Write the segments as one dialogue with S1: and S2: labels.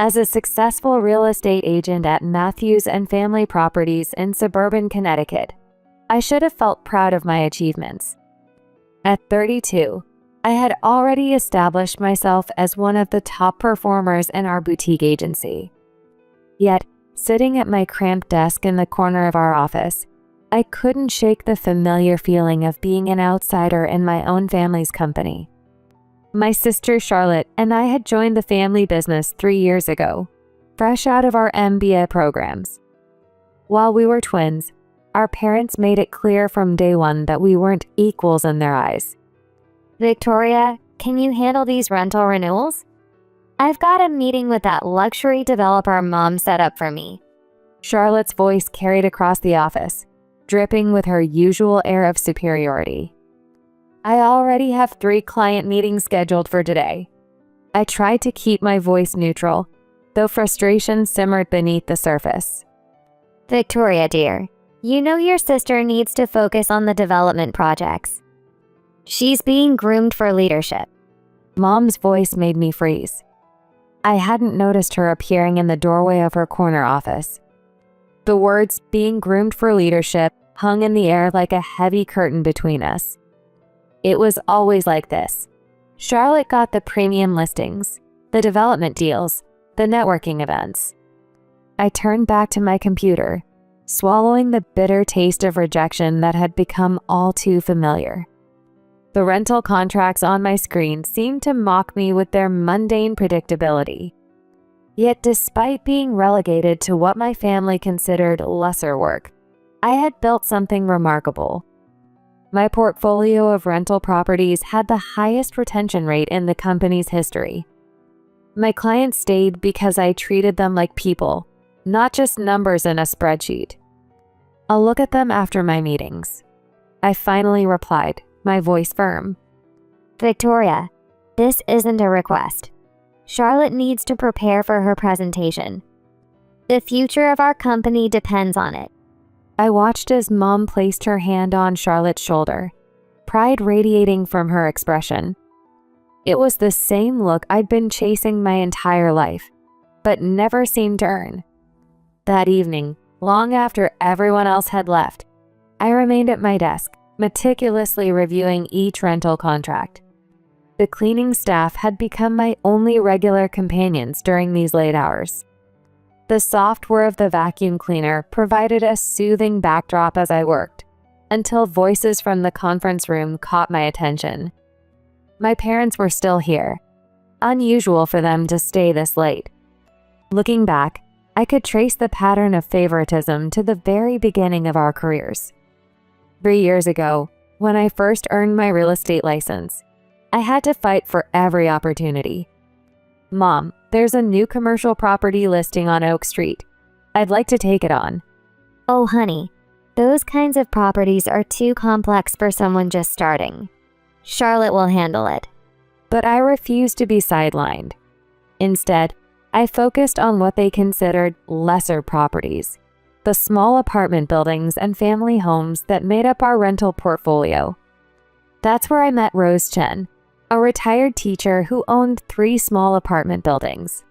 S1: as a successful real estate agent at Matthews and Family Properties in suburban Connecticut. I should have felt proud of my achievements. At 32, I had already established myself as one of the top performers in our boutique agency. Yet, sitting at my cramped desk in the corner of our office, I couldn't shake the familiar feeling of being an outsider in my own family's company. My sister Charlotte and I had joined the family business 3 years ago, fresh out of our MBA programs. While we were twins, our parents made it clear from day one that we weren't equals in their eyes.
S2: Victoria, can you handle these rental renewals? I've got a meeting with that luxury developer Mom set up for me.
S1: Charlotte's voice carried across the office, dripping with her usual air of superiority. I already have 3 client meetings scheduled for today. I tried to keep my voice neutral, though frustration simmered beneath the surface.
S2: Victoria, dear, you know your sister needs to focus on the development projects. She's being groomed for leadership.
S1: Mom's voice made me freeze. I hadn't noticed her appearing in the doorway of her corner office. The words "being groomed for leadership" hung in the air like a heavy curtain between us. It was always like this. Charlotte got the premium listings, the development deals, the networking events. I turned back to my computer, swallowing the bitter taste of rejection that had become all too familiar. The rental contracts on my screen seemed to mock me with their mundane predictability. Yet despite being relegated to what my family considered lesser work, I had built something remarkable. My portfolio of rental properties had the highest retention rate in the company's history. My clients stayed because I treated them like people, not just numbers in a spreadsheet. I'll look at them after my meetings. I finally replied, my voice firm.
S2: Victoria, this isn't a request. Charlotte needs to prepare for her presentation. The future of our company depends on it.
S1: I watched as Mom placed her hand on Charlotte's shoulder, pride radiating from her expression. It was the same look I'd been chasing my entire life, but never seemed to earn. That evening, long after everyone else had left, I remained at my desk, meticulously reviewing each rental contract. The cleaning staff had become my only regular companions during these late hours. The soft whir of the vacuum cleaner provided a soothing backdrop as I worked, until voices from the conference room caught my attention. My parents were still here. Unusual for them to stay this late. Looking back, I could trace the pattern of favoritism to the very beginning of our careers. 3 years ago, when I first earned my real estate license, I had to fight for every opportunity. Mom, there's a new commercial property listing on Oak Street. I'd like to take it on.
S2: Oh, honey, those kinds of properties are too complex for someone just starting. Charlotte will handle it.
S1: But I refused to be sidelined. Instead, I focused on what they considered lesser properties, the small apartment buildings and family homes that made up our rental portfolio. That's where I met Rose Chen, a retired teacher who owned 3 small apartment buildings.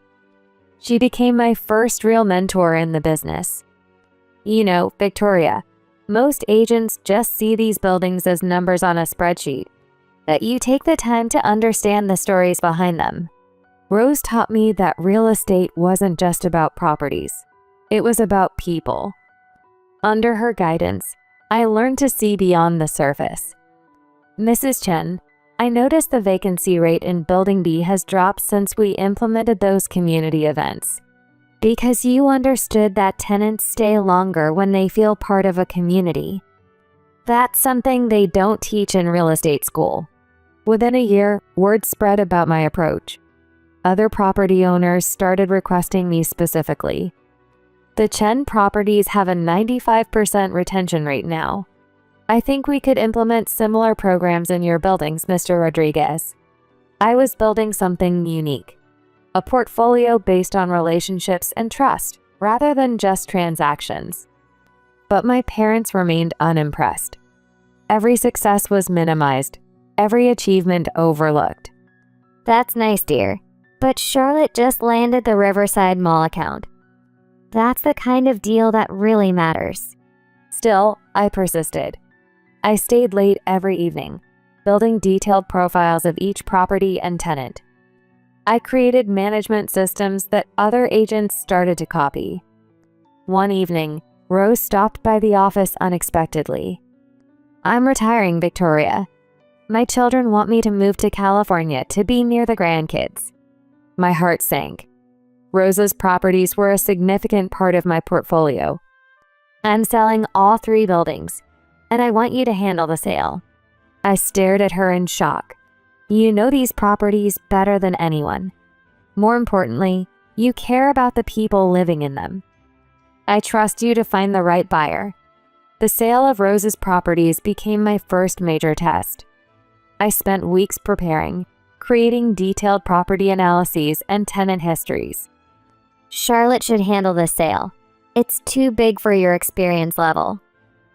S1: She became my first real mentor in the business. You know, Victoria, most agents just see these buildings as numbers on a spreadsheet, but you take the time to understand the stories behind them. Rose taught me that real estate wasn't just about properties. It was about people. Under her guidance, I learned to see beyond the surface. Mrs. Chen, I noticed the vacancy rate in Building B has dropped since we implemented those community events. Because you understood that tenants stay longer when they feel part of a community. That's something they don't teach in real estate school. Within a year, word spread about my approach. Other property owners started requesting me specifically. The Chen properties have a 95% retention rate now. I think we could implement similar programs in your buildings, Mr. Rodriguez. I was building something unique, a portfolio based on relationships and trust, rather than just transactions. But my parents remained unimpressed. Every success was minimized, every achievement overlooked.
S2: That's nice, dear. But Charlotte just landed the Riverside Mall account. That's the kind of deal that really matters.
S1: Still, I persisted. I stayed late every evening, building detailed profiles of each property and tenant. I created management systems that other agents started to copy. One evening, Rose stopped by the office unexpectedly. "I'm retiring, Victoria. My children want me to move to California to be near the grandkids." My heart sank. Rose's properties were a significant part of my portfolio. "I'm selling all 3 buildings, and I want you to handle the sale." I stared at her in shock. "You know these properties better than anyone. More importantly, you care about the people living in them. I trust you to find the right buyer." The sale of Rose's properties became my first major test. I spent weeks preparing, creating detailed property analyses and tenant histories.
S2: "Charlotte should handle this sale. It's too big for your experience level."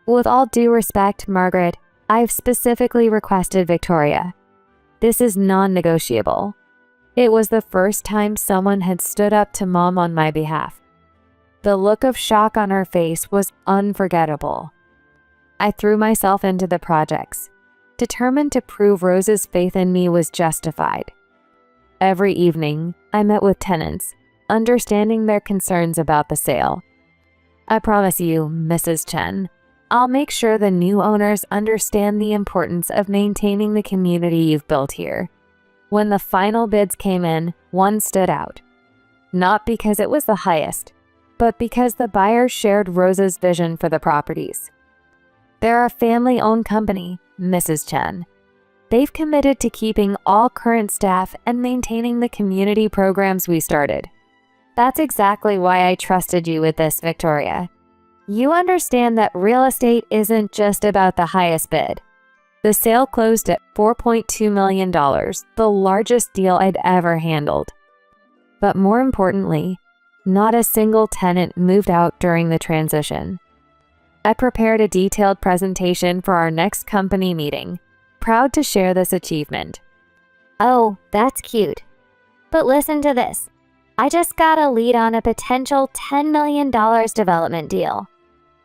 S1: "With all due respect, Margaret, I've specifically requested Victoria. This is non-negotiable." It was the first time someone had stood up to Mom on my behalf. The look of shock on her face was unforgettable. I threw myself into the projects, determined to prove Rose's faith in me was justified. Every evening, I met with tenants, understanding their concerns about the sale. "I promise you, Mrs. Chen, I'll make sure the new owners understand the importance of maintaining the community you've built here." When the final bids came in, one stood out. Not because it was the highest, but because the buyer shared Rose's vision for the properties. "They're a family-owned company, Mrs. Chen. They've committed to keeping all current staff and maintaining the community programs we started. That's exactly why I trusted you with this, Victoria. You understand that real estate isn't just about the highest bid." The sale closed at $4.2 million, the largest deal I'd ever handled. But more importantly, not a single tenant moved out during the transition. I prepared a detailed presentation for our next company meeting, proud to share this achievement.
S2: "Oh, that's cute. But listen to this. I just got a lead on a potential $10 million development deal."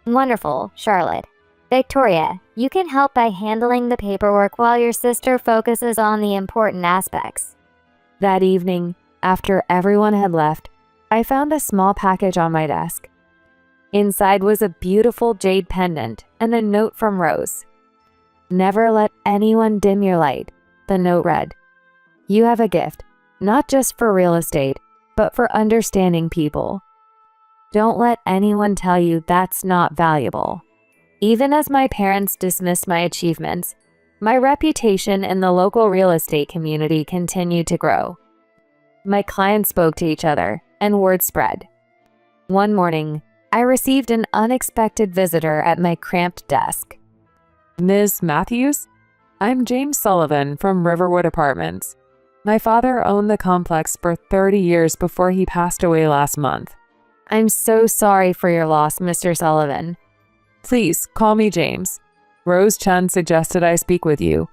S2: "Wonderful, Charlotte. Victoria, you can help by handling the paperwork while your sister focuses on the important aspects."
S1: That evening, after everyone had left, I found a small package on my desk. Inside was a beautiful jade pendant and a note from Rose. "Never let anyone dim your light," the note read. "You have a gift, not just for real estate, but for understanding people. Don't let anyone tell you that's not valuable." Even as my parents dismissed my achievements, my reputation in the local real estate community continued to grow. My clients spoke to each other, and word spread. One morning, I received an unexpected visitor at my cramped desk.
S3: "Ms. Matthews? I'm James Sullivan from Riverwood Apartments. My father owned the complex for 30 years before he passed away last month."
S1: "I'm so sorry for your loss, Mr. Sullivan."
S3: "Please, call me James. Rose Chen suggested I speak with you.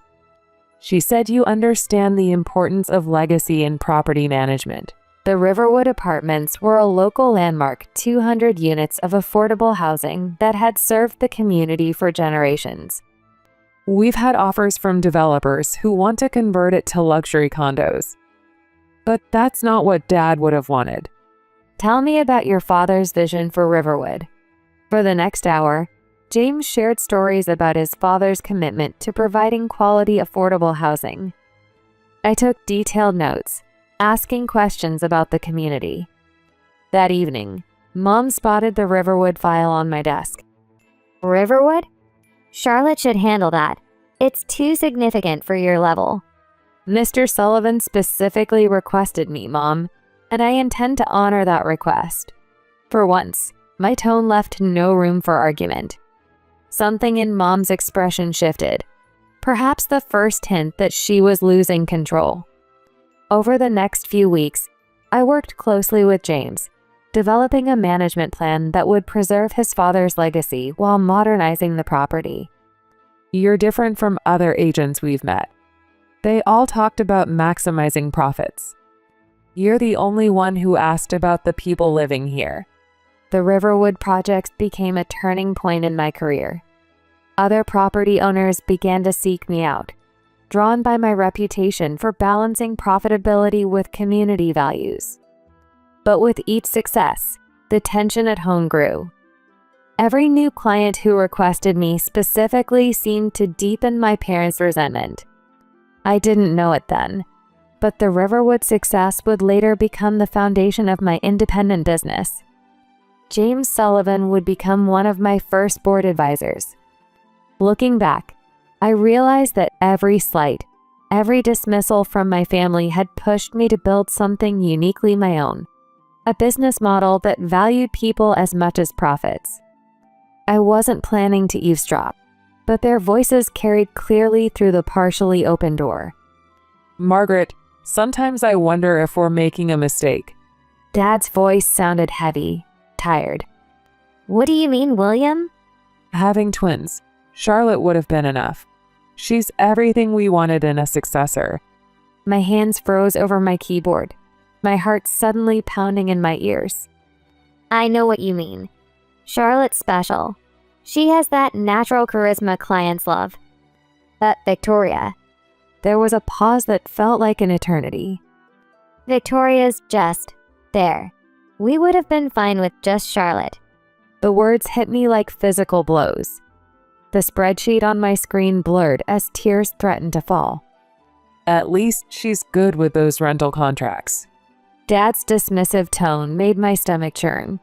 S3: She said you understand the importance of legacy in property management."
S1: The Riverwood Apartments were a local landmark, 200 units of affordable housing that had served the community for generations.
S3: "We've had offers from developers who want to convert it to luxury condos. But that's not what Dad would have wanted."
S1: "Tell me about your father's vision for Riverwood." For the next hour, James shared stories about his father's commitment to providing quality, affordable housing. I took detailed notes, asking questions about the community. That evening, Mom spotted the Riverwood file on my desk.
S2: "Riverwood? Charlotte should handle that. It's too significant for your level."
S1: "Mr. Sullivan specifically requested me, Mom, and I intend to honor that request." For once, my tone left no room for argument. Something in Mom's expression shifted, perhaps the first hint that she was losing control. Over the next few weeks, I worked closely with James, developing a management plan that would preserve his father's legacy while modernizing the property.
S3: "You're different from other agents we've met. They all talked about maximizing profits. You're the only one who asked about the people living here.
S1: The Riverwood project became a turning point in my career. Other property owners began to seek me out, drawn by my reputation for balancing profitability with community values. But with each success, the tension at home grew. Every new client who requested me specifically seemed to deepen my parents' resentment. I didn't know it then, but the Riverwood success would later become the foundation of my independent business. James Sullivan would become one of my first board advisors. Looking back, I realized that every slight, every dismissal from my family had pushed me to build something uniquely my own, a business model that valued people as much as profits. I wasn't planning to eavesdrop, but their voices carried clearly through the partially open door.
S3: Margaret, sometimes I wonder if we're making a mistake.
S1: Dad's voice sounded heavy, tired.
S2: What do you mean, William?
S3: Having twins, Charlotte would have been enough. She's everything we wanted in a successor.
S1: My hands froze over my keyboard, my heart suddenly pounding in my ears.
S2: I know what you mean. Charlotte's special. She has that natural charisma clients love. But Victoria.
S1: There was a pause that felt like an eternity.
S2: Victoria's just there. We would have been fine with just Charlotte.
S1: The words hit me like physical blows. The spreadsheet on my screen blurred as tears threatened to fall.
S3: At least she's good with those rental contracts.
S1: Dad's dismissive tone made my stomach churn.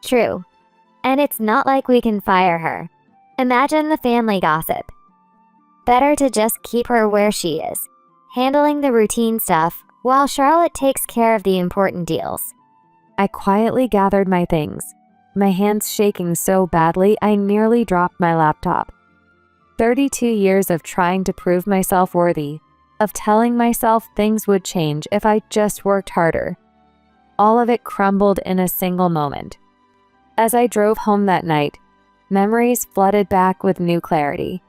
S2: True. And it's not like we can fire her. Imagine the family gossip. Better to just keep her where she is, handling the routine stuff while Charlotte takes care of the important deals.
S1: I quietly gathered my things, my hands shaking so badly I nearly dropped my laptop. 32 years of trying to prove myself worthy, of telling myself things would change if I just worked harder. All of it crumbled in a single moment. As I drove home that night, memories flooded back with new clarity.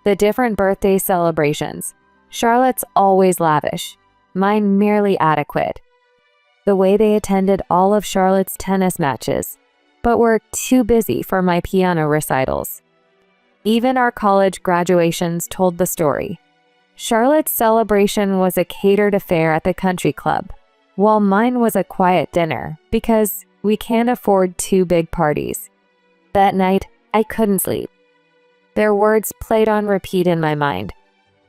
S1: The different birthday celebrations, Charlotte's always lavish, mine merely adequate. The way they attended all of Charlotte's tennis matches, but were too busy for my piano recitals. Even our college graduations told the story. Charlotte's celebration was a catered affair at the country club, while mine was a quiet dinner because we can't afford two big parties. That night, I couldn't sleep. Their words played on repeat in my mind.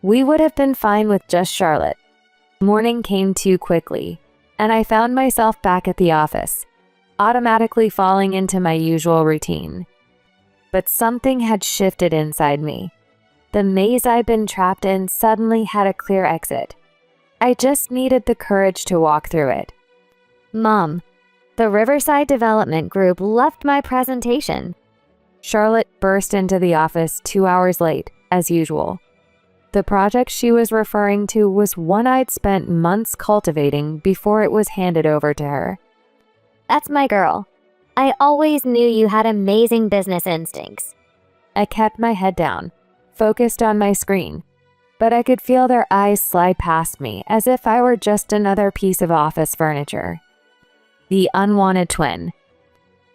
S1: We would have been fine with just Charlotte. Morning came too quickly, and I found myself back at the office, automatically falling into my usual routine. But something had shifted inside me. The maze I'd been trapped in suddenly had a clear exit. I just needed the courage to walk through it.
S2: Mom, the Riverside Development Group loved my presentation.
S1: Charlotte burst into the office 2 hours late, as usual. The project she was referring to was one I'd spent months cultivating before it was handed over to her.
S2: That's my girl. I always knew you had amazing business instincts.
S1: I kept my head down, focused on my screen, but I could feel their eyes slide past me as if I were just another piece of office furniture. The unwanted twin.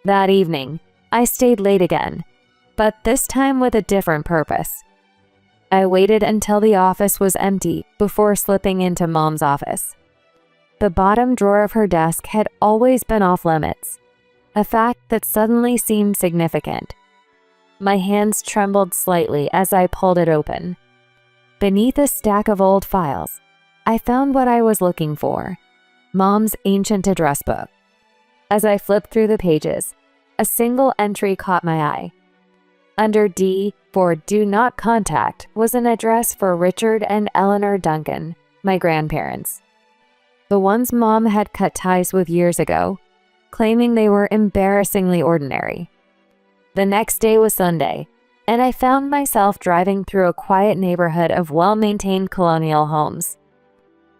S1: That evening, I stayed late again, but this time with a different purpose. I waited until the office was empty before slipping into Mom's office. The bottom drawer of her desk had always been off limits, a fact that suddenly seemed significant. My hands trembled slightly as I pulled it open. Beneath a stack of old files, I found what I was looking for: Mom's ancient address book. As I flipped through the pages, a single entry caught my eye. Under D for Do Not Contact was an address for Richard and Eleanor Duncan, my grandparents. The ones Mom had cut ties with years ago, claiming they were embarrassingly ordinary. The next day was Sunday, and I found myself driving through a quiet neighborhood of well-maintained colonial homes.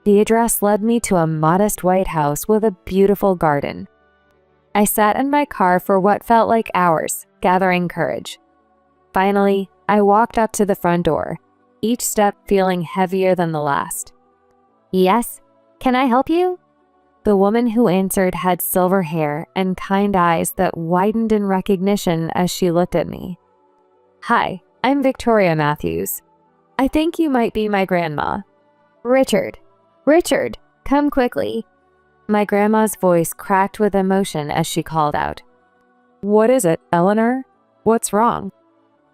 S1: The address led me to a modest white house with a beautiful garden. I sat in my car for what felt like hours, gathering courage. Finally, I walked up to the front door, each step feeling heavier than the last.
S2: Yes? Can I help you?
S1: The woman who answered had silver hair and kind eyes that widened in recognition as she looked at me. "Hi, I'm Victoria Matthews. I think you might be my grandma."
S2: Richard, come quickly."
S1: My grandma's voice cracked with emotion as she called out.
S3: "What is it, Eleanor? What's wrong?"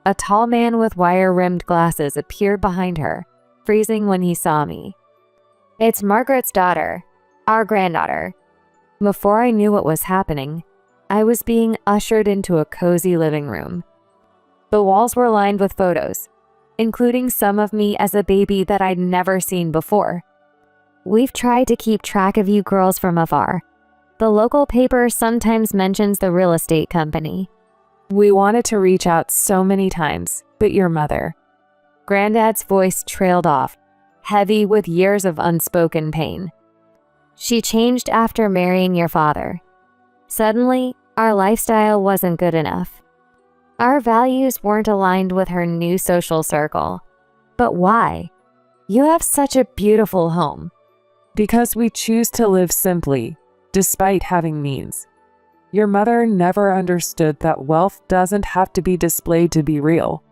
S1: A tall man with wire-rimmed glasses appeared behind her, freezing when he saw me.
S2: "It's Margaret's daughter, our granddaughter."
S1: Before I knew what was happening, I was being ushered into a cozy living room. The walls were lined with photos, including some of me as a baby that I'd never seen before.
S2: "We've tried to keep track of you girls from afar. The local paper sometimes mentions the real estate company."
S3: "We wanted to reach out so many times, but your mother."
S1: Granddad's voice trailed off, heavy with years of unspoken pain.
S2: "She changed after marrying your father. Suddenly, our lifestyle wasn't good enough. Our values weren't aligned with her new social circle."
S1: "But why? You have such a beautiful home."
S3: "Because we choose to live simply, despite having means. Your mother never understood that wealth doesn't have to be displayed to be real."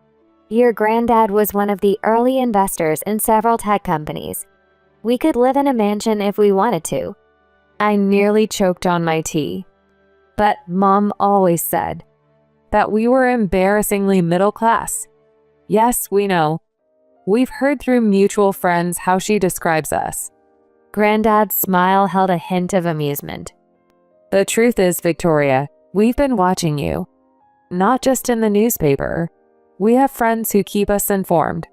S2: "Your granddad was one of the early investors in several tech companies. We could live in a mansion if we wanted to."
S1: I nearly choked on my tea. "But Mom always said
S3: "That we were embarrassingly middle class."
S1: "Yes, we know.
S3: We've heard through mutual friends how she describes us."
S1: Granddad's smile held a hint of amusement.
S3: "The truth is, Victoria, we've been watching you. Not just in the newspaper. We have friends who keep us informed."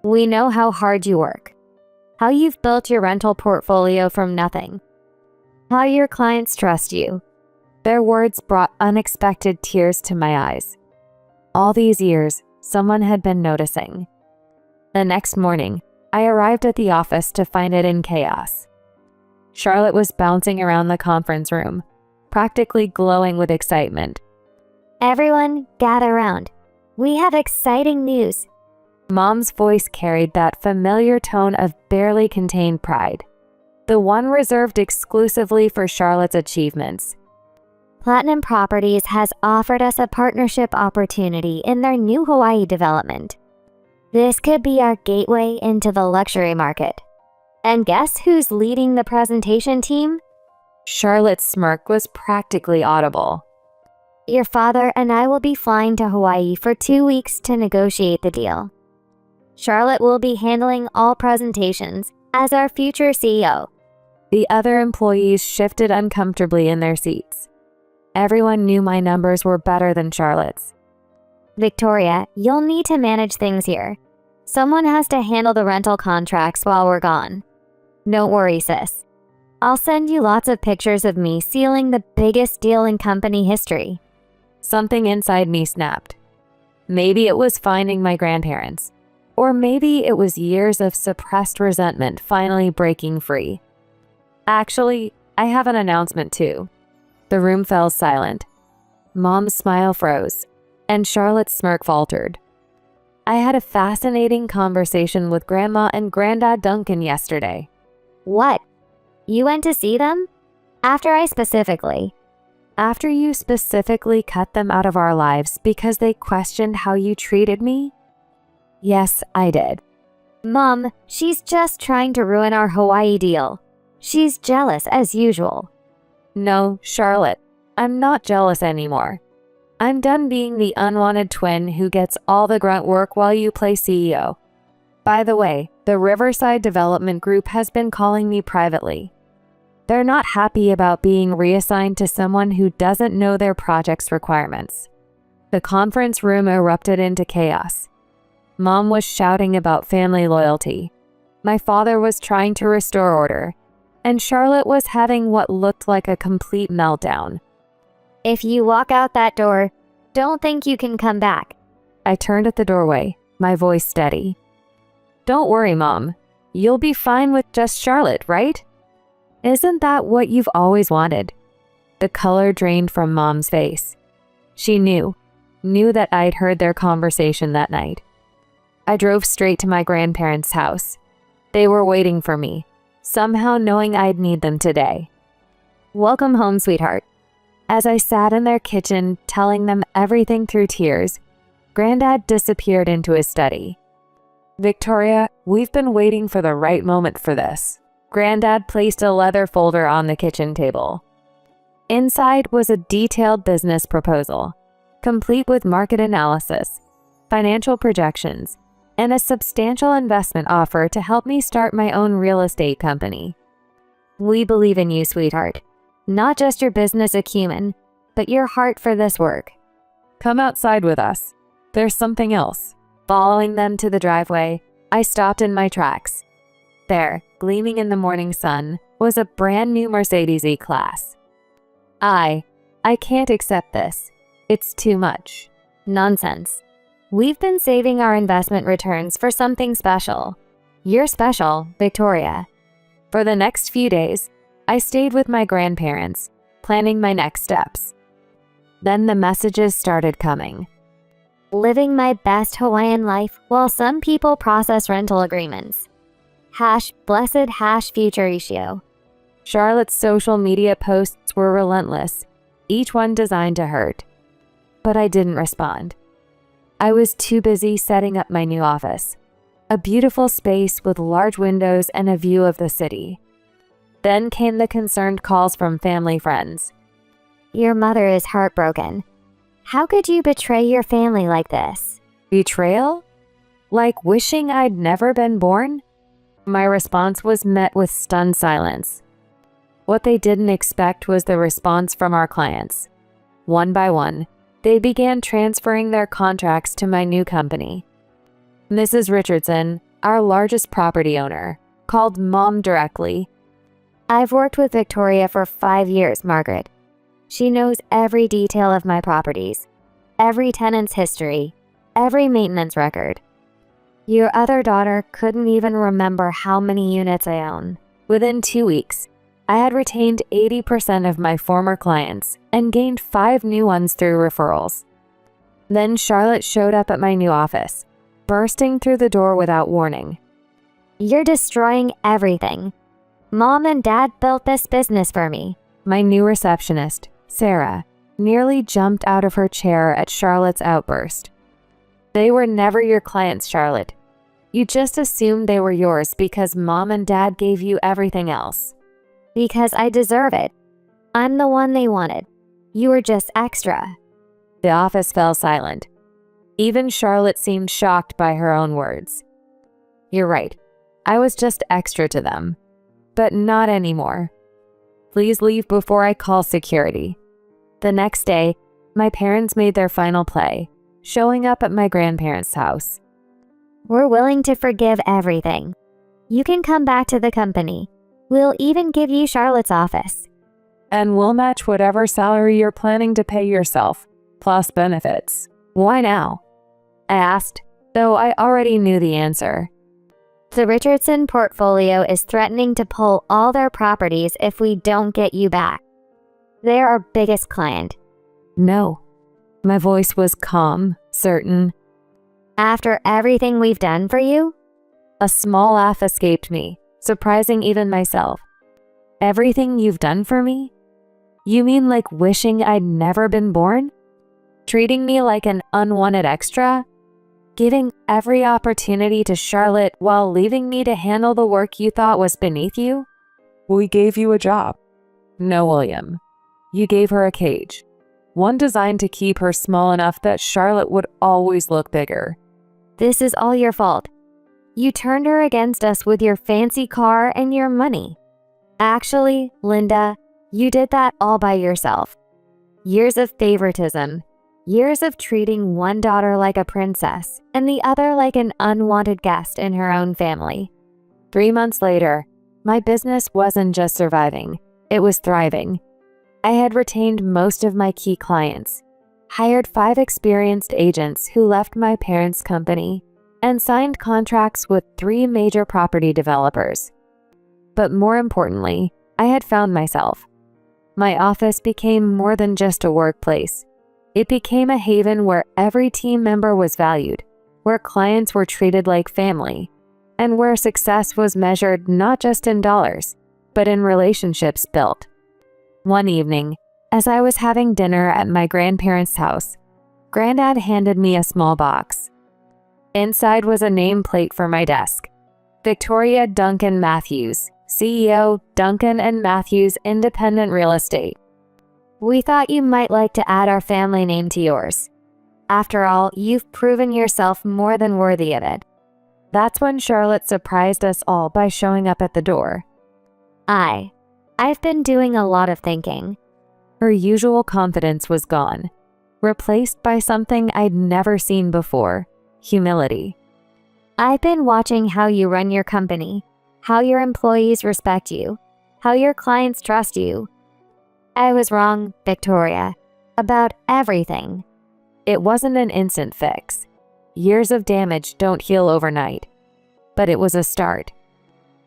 S2: "We know how hard you work. How you've built your rental portfolio from nothing. How your clients trust you."
S1: Their words brought unexpected tears to my eyes. All these years, someone had been noticing. The next morning, I arrived at the office to find it in chaos. Charlotte was bouncing around the conference room, practically glowing with excitement.
S2: "Everyone, gather around. We have exciting news."
S1: Mom's voice carried that familiar tone of barely contained pride, the one reserved exclusively for Charlotte's achievements.
S2: "Platinum Properties has offered us a partnership opportunity in their new Hawaii development. This could be our gateway into the luxury market. And guess who's leading the presentation team?"
S1: Charlotte's smirk was practically audible.
S2: "Your father and I will be flying to Hawaii for 2 weeks to negotiate the deal. Charlotte will be handling all presentations as our future CEO."
S1: The other employees shifted uncomfortably in their seats. Everyone knew my numbers were better than Charlotte's.
S2: "Victoria, you'll need to manage things here. Someone has to handle the rental contracts while we're gone. Don't worry, sis. I'll send you lots of pictures of me sealing the biggest deal in company history."
S1: Something inside me snapped. Maybe it was finding my grandparents, or maybe it was years of suppressed resentment finally breaking free. "Actually, I have an announcement too." The room fell silent. Mom's smile froze, and Charlotte's smirk faltered. "I had a fascinating conversation with Grandma and Granddad Duncan yesterday."
S2: "What? You went to see them? After
S1: you specifically cut them out of our lives because they questioned how you treated me?" "Yes, I did."
S2: "Mom, she's just trying to ruin our Hawaii deal. She's jealous as usual."
S1: "No, Charlotte, I'm not jealous anymore. I'm done being the unwanted twin who gets all the grunt work while you play CEO. By the way, the Riverside Development Group has been calling me privately. They're not happy about being reassigned to someone who doesn't know their project's requirements." The conference room erupted into chaos. Mom was shouting about family loyalty. My father was trying to restore order, and Charlotte was having what looked like a complete meltdown.
S2: "If you walk out that door, don't think you can come back."
S1: I turned at the doorway, my voice steady. "Don't worry, Mom. You'll be fine with just Charlotte, right? Isn't that what you've always wanted?" The color drained from Mom's face. She knew that I'd heard their conversation that night. I drove straight to my grandparents' house. They were waiting for me, somehow knowing I'd need them today. Welcome home, sweetheart." As I sat in their kitchen telling them everything through tears, Granddad disappeared into his study. "Victoria, we've been waiting for the right moment for this." Granddad placed a leather folder on the kitchen table. Inside was a detailed business proposal, complete with market analysis, financial projections, and a substantial investment offer to help me start my own real estate company. "We believe in you, sweetheart. Not just your business acumen, but your heart for this work. Come outside with us. There's something else." Following them to the driveway, I stopped in my tracks. There, gleaming in the morning sun, was a brand new Mercedes E-Class. I can't accept this. It's too much." "Nonsense. We've been saving our investment returns for something special. You're special, Victoria." For the next few days, I stayed with my grandparents, planning my next steps. Then the messages started coming.
S2: Living my best Hawaiian life while some people process rental agreements. #blessed future issue.
S1: Charlotte's social media posts were relentless, each one designed to hurt. But I didn't respond. I was too busy setting up my new office, a beautiful space with large windows and a view of the city. Then came the concerned calls from family friends.
S2: "Your mother is heartbroken. How could you betray your family like this?"
S1: Betrayal? Like wishing I'd never been born? My response was met with stunned silence. What they didn't expect was the response from our clients. One by one, they began transferring their contracts to my new company. Mrs. Richardson, our largest property owner, called Mom directly.
S2: "I've worked with Victoria for 5 years, Margaret. She knows every detail of my properties, every tenant's history, every maintenance record. Your other daughter couldn't even remember how many units I own."
S1: Within 2 weeks, I had retained 80% of my former clients and gained 5 new ones through referrals. Then Charlotte showed up at my new office, bursting through the door without warning.
S2: "You're destroying everything. Mom and Dad built this business for me."
S1: My new receptionist, Sarah, nearly jumped out of her chair at Charlotte's outburst. "They were never your clients, Charlotte. You just assumed they were yours because Mom and Dad gave you everything else."
S2: "Because I deserve it. I'm the one they wanted. You were just extra."
S1: The office fell silent. Even Charlotte seemed shocked by her own words. "You're right. I was just extra to them. But not anymore. Please leave before I call security." The next day, my parents made their final play, showing up at my grandparents' house.
S2: "We're willing to forgive everything. You can come back to the company. We'll even give you Charlotte's office."
S3: And we'll match whatever salary you're planning to pay yourself, plus benefits.
S1: "Why now?" I asked, though I already knew the answer.
S2: "The Richardson portfolio is threatening to pull all their properties if we don't get you back. They're our biggest client."
S1: "No." My voice was calm, certain.
S2: "After everything we've done for you?"
S1: A small laugh escaped me, surprising even myself. "Everything you've done for me? You mean like wishing I'd never been born? Treating me like an unwanted extra? Giving every opportunity to Charlotte while leaving me to handle the work you thought was beneath you?"
S3: We gave you a job.
S1: "No, William. You gave her a cage. One designed to keep her small enough that Charlotte would always look bigger." "This is all your fault. You turned her against us with your fancy car and your money." "Actually, Linda, you did that all by yourself. Years of favoritism, years of treating one daughter like a princess and the other like an unwanted guest in her own family." 3 months later, my business wasn't just surviving, it was thriving. I had retained most of my key clients, hired 5 experienced agents who left my parents' company, and signed contracts with 3 major property developers. But more importantly, I had found myself. My office became more than just a workplace. It became a haven where every team member was valued, where clients were treated like family, and where success was measured not just in dollars, but in relationships built. One evening, as I was having dinner at my grandparents' house, Granddad handed me a small box. Inside was a nameplate for my desk. Victoria Duncan Matthews, CEO, Duncan and Matthews Independent Real Estate. We thought you might like to add our family name to yours. After all, you've proven yourself more than worthy of it. That's when Charlotte surprised us all by showing up at the door.
S2: I've been doing a lot of thinking.
S1: Her usual confidence was gone, replaced by something I'd never seen before: humility.
S2: I've been watching how you run your company, how your employees respect you, how your clients trust you. I was wrong, Victoria, about everything.
S1: It wasn't an instant fix. Years of damage don't heal overnight. But it was a start.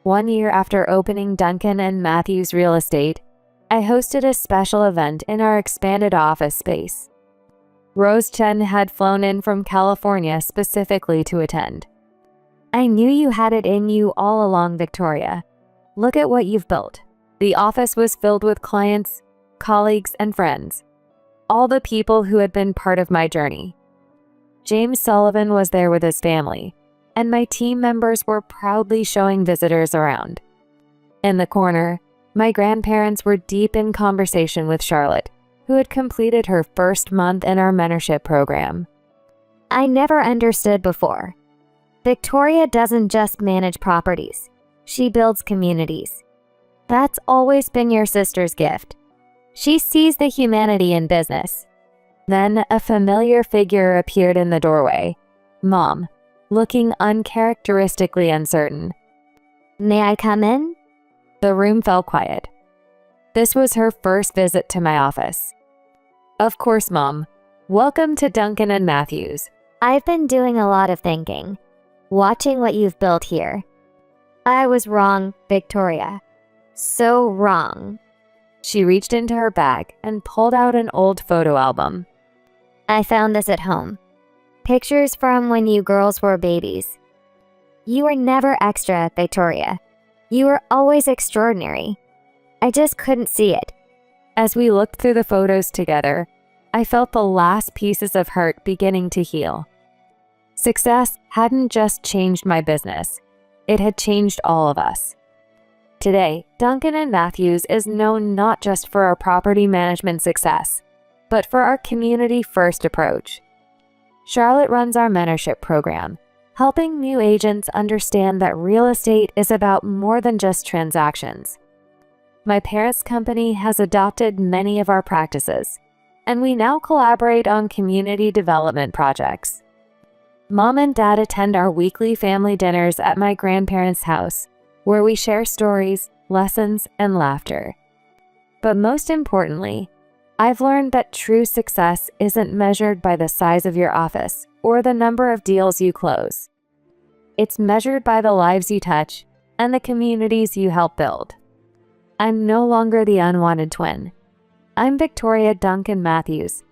S1: 1 year after opening Duncan and Matthews Real Estate, I hosted a special event in our expanded office space. Rose Chen had flown in from California specifically to attend. I knew you had it in you all along, Victoria. Look at what you've built. The office was filled with clients, colleagues, and friends. All the people who had been part of my journey. James Sullivan was there with his family, and my team members were proudly showing visitors around. In the corner, my grandparents were deep in conversation with Charlotte, who had completed her first month in our mentorship program.
S2: I never understood before. Victoria doesn't just manage properties. She builds communities. That's always been your sister's gift. She sees the humanity in business.
S1: Then a familiar figure appeared in the doorway. Mom, looking uncharacteristically uncertain.
S2: May I come in?
S1: The room fell quiet. This was her first visit to my office. Of course, Mom. Welcome to Duncan and Matthews.
S2: I've been doing a lot of thinking, watching what you've built here. I was wrong, Victoria. So wrong.
S1: She reached into her bag and pulled out an old photo album.
S2: I found this at home. Pictures from when you girls were babies. You were never extra, Victoria. You were always extraordinary. I just couldn't see it.
S1: As we looked through the photos together, I felt the last pieces of hurt beginning to heal. Success hadn't just changed my business. It had changed all of us. Today, Duncan and Matthews is known not just for our property management success, but for our community-first approach. Charlotte runs our mentorship program, helping new agents understand that real estate is about more than just transactions. My parents' company has adopted many of our practices, and we now collaborate on community development projects. Mom and Dad attend our weekly family dinners at my grandparents' house, where we share stories, lessons, and laughter. But most importantly, I've learned that true success isn't measured by the size of your office or the number of deals you close. It's measured by the lives you touch and the communities you help build. I'm no longer the unwanted twin. I'm Victoria Duncan Matthews,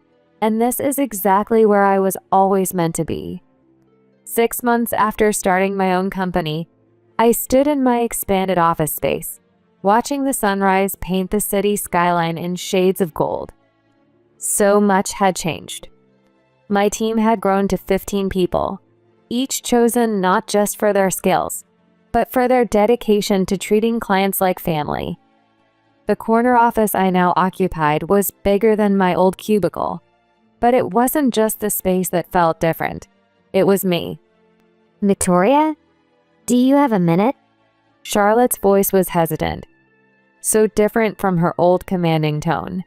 S1: and this is exactly where I was always meant to be. 6 months after starting my own company, I stood in my expanded office space, watching the sunrise paint the city skyline in shades of gold. So much had changed. My team had grown to 15 people, each chosen not just for their skills, but for their dedication to treating clients like family. The corner office I now occupied was bigger than my old cubicle, but it wasn't just the space that felt different. It was me.
S2: Victoria? Do you have a minute?
S1: Charlotte's voice was hesitant, so different from her old commanding tone.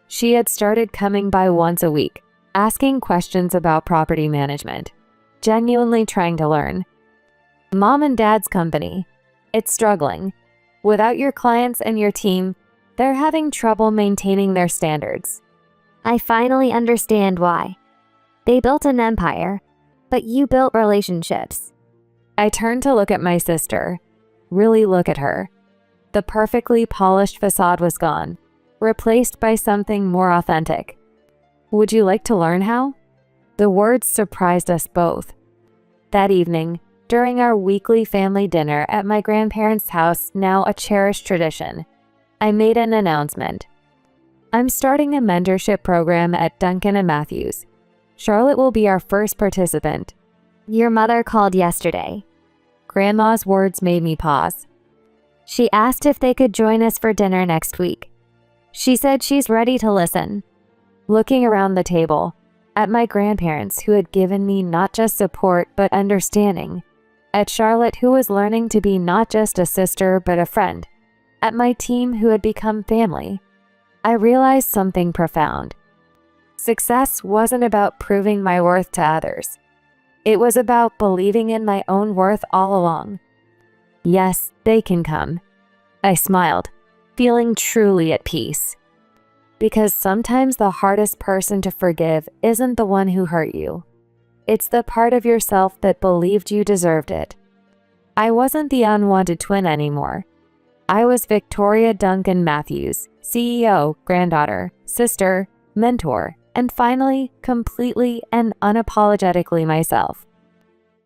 S1: She had started coming by once a week, asking questions about property management, genuinely trying to learn. Mom and Dad's company, it's struggling. Without your clients and your team, they're having trouble maintaining their standards.
S2: I finally understand why. They built an empire, but you built relationships.
S1: I turned to look at my sister, really look at her. The perfectly polished facade was gone, replaced by something more authentic. Would you like to learn how? The words surprised us both. That evening, during our weekly family dinner at my grandparents' house, now a cherished tradition, I made an announcement. I'm starting a mentorship program at Duncan & Matthews. Charlotte will be our first participant.
S2: Your mother called yesterday.
S1: Grandma's words made me pause.
S2: She asked if they could join us for dinner next week. She said she's ready to listen.
S1: Looking around the table, at my grandparents who had given me not just support but understanding, at Charlotte who was learning to be not just a sister but a friend, at my team who had become family, I realized something profound. Success wasn't about proving my worth to others. It was about believing in my own worth all along. Yes, they can come. I smiled, feeling truly at peace. Because sometimes the hardest person to forgive isn't the one who hurt you. It's the part of yourself that believed you deserved it. I wasn't the unwanted twin anymore. I was Victoria Duncan Matthews, CEO, granddaughter, sister, mentor, and finally, completely and unapologetically myself.